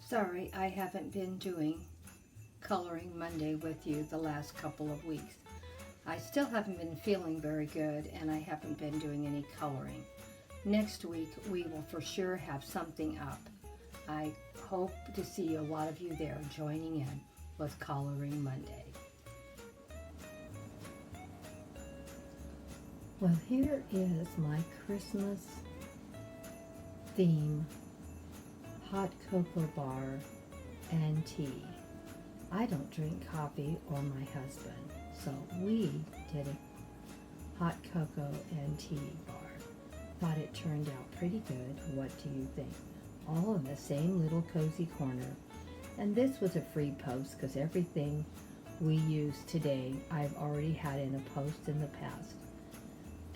Sorry, I haven't been doing Coloring Monday with you the last couple of weeks. I still haven't been feeling very good and I haven't been doing any coloring. Next week we will for sure have something up. I hope to see a lot of you there joining in with Coloring Monday. Well, here is my Christmas theme hot cocoa bar and tea. I don't drink coffee or my husband, so we did a hot cocoa and tea bar. Thought it turned out pretty good. What do you think? All in the same little cozy corner. And this was a free post because everything we use today I've already had in a post in the past.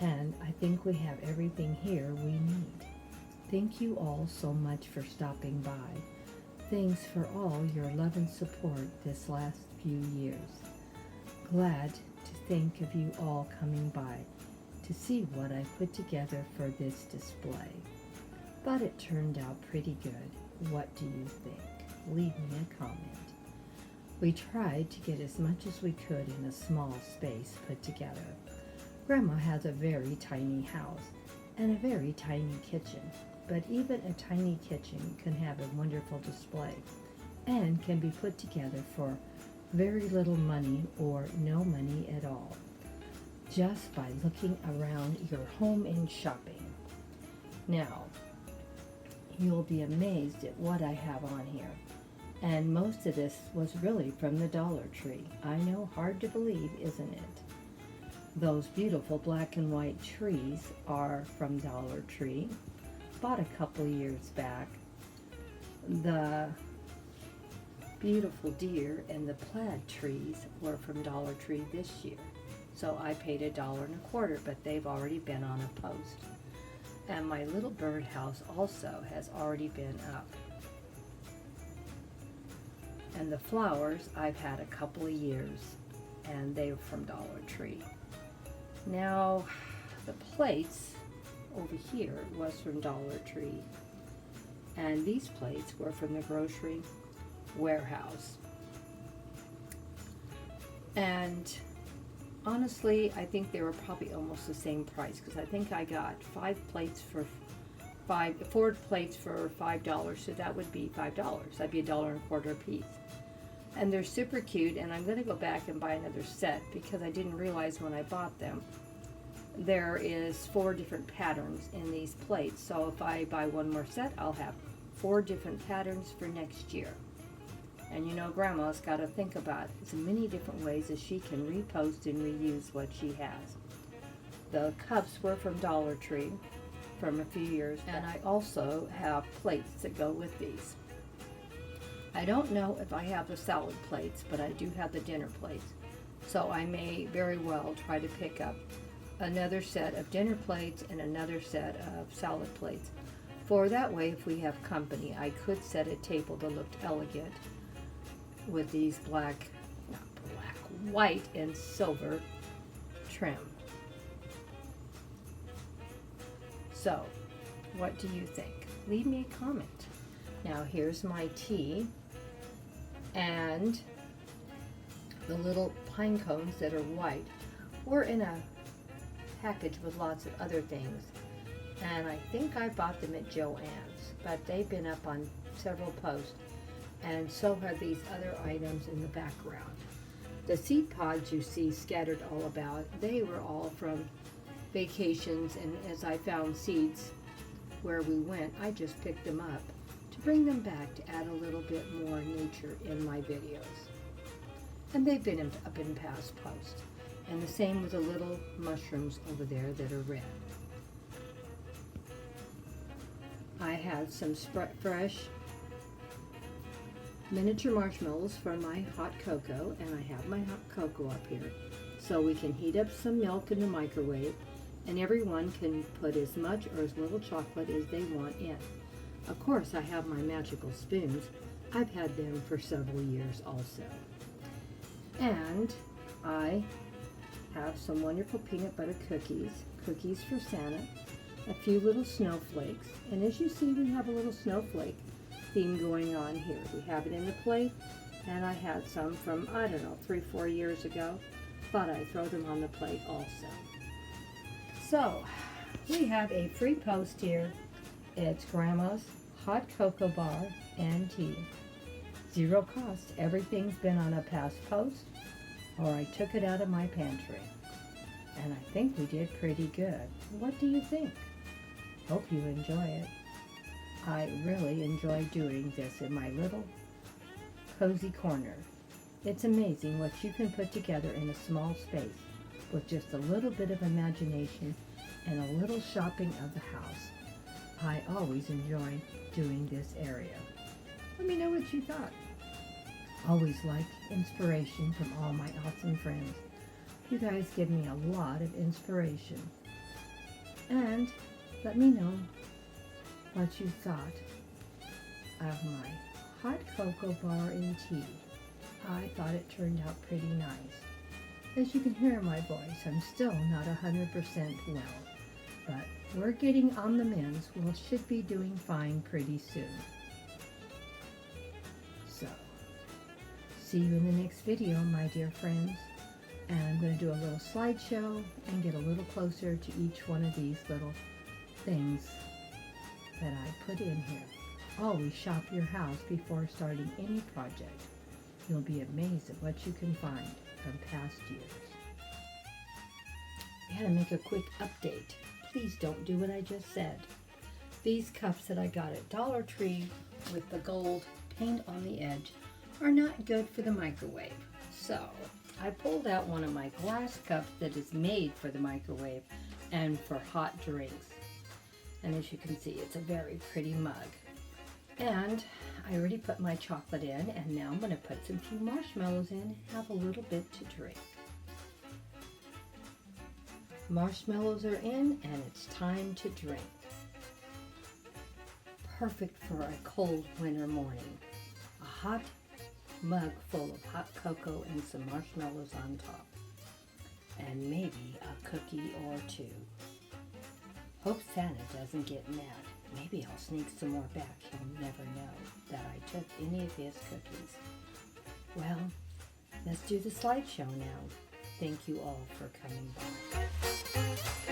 And I think we have everything here we need. Thank you all so much for stopping by. Thanks for all your love and support this last few years. Glad to think of you all coming by to see what I put together for this display. Thought it turned out pretty good. What do you think? Leave me a comment. We tried to get as much as we could in a small space put together. Grandma has a very tiny house and a very tiny kitchen. But even a tiny kitchen can have a wonderful display and can be put together for very little money or no money at all, just by looking around your home and shopping. Now, you'll be amazed at what I have on here. And most of this was really from the Dollar Tree. I know, hard to believe, isn't it? Those beautiful black and white trees are from Dollar Tree. Bought a couple years back. The beautiful deer and the plaid trees were from Dollar Tree this year. So I paid $1.25, but they've already been on a post. And my little birdhouse also has already been up. And the flowers I've had a couple of years, and they were from Dollar Tree. Now, the plates over here was from Dollar Tree, and these plates were from the grocery warehouse. And honestly, I think they were probably almost the same price because I think I got four plates for $5, so that would be $5. That'd be $1.25 a piece. And they're super cute, and I'm going to go back and buy another set because I didn't realize when I bought them there is 4 different patterns in these plates. So if I buy one more set, I'll have 4 different patterns for next year. And you know, Grandma's got to think about as many different ways as she can repost and reuse what she has. The cups were from Dollar Tree from a few years back. And I also have plates that go with these. I don't know if I have the salad plates, but I do have the dinner plates. So I may very well try to pick up another set of dinner plates and another set of salad plates. For that way, if we have company, I could set a table that looked elegant with these white and silver trim. So, what do you think? Leave me a comment. Now, here's my tea and the little pine cones that are white were in a package with lots of other things, and I think I bought them at Joann's, but they've been up on several posts, and so have these other items in the background. The seed pods you see scattered all about, they were all from vacations, and as I found seeds where we went, I just picked them up to bring them back to add a little bit more nature in my videos. And they've been up in past posts. And the same with the little mushrooms over there that are red. I have some fresh miniature marshmallows for my hot cocoa, and I have my hot cocoa up here. So we can heat up some milk in the microwave, and everyone can put as much or as little chocolate as they want in. Of course, I have my magical spoons. I've had them for several years also. And I have some wonderful peanut butter cookies for Santa, a few little snowflakes, and as you see, we have a little snowflake theme going on here. We have it in the plate, and I had some from, I don't know, 3-4 years ago, but I throw them on the plate also. So, we have a free post here. It's Grandma's hot cocoa bar and tea. Zero cost. Everything's been on a past post, or I took it out of my pantry. And I think we did pretty good. What do you think? Hope you enjoy it. I really enjoy doing this in my little cozy corner. It's amazing what you can put together in a small space with just a little bit of imagination and a little shopping of the house. I always enjoy doing this area. Let me know what you thought. Always like inspiration from all my awesome friends. You guys give me a lot of inspiration. And let me know what you thought of my hot cocoa bar and tea. I thought it turned out pretty nice. As you can hear in my voice, I'm still not 100% well, but we're getting on the mends. We should be doing fine pretty soon. So, see you in the next video, my dear friends. And I'm going to do a little slideshow and get a little closer to each one of these little things that I put in here. Always shop your house before starting any project. You'll be amazed at what you can find from past years. I had to make a quick update. Please don't do what I just said. These cups that I got at Dollar Tree with the gold paint on the edge are not good for the microwave. So I pulled out one of my glass cups that is made for the microwave and for hot drinks. And as you can see, it's a very pretty mug. And I already put my chocolate in, and now I'm going to put some few marshmallows in and have a little bit to drink. Marshmallows are in, and it's time to drink. Perfect for a cold winter morning. A hot mug full of hot cocoa and some marshmallows on top. And maybe a cookie or two. Hope Santa doesn't get mad. Maybe I'll sneak some more back. He'll never know that I took any of his cookies. Well, let's do the slideshow now. Thank you all for coming by.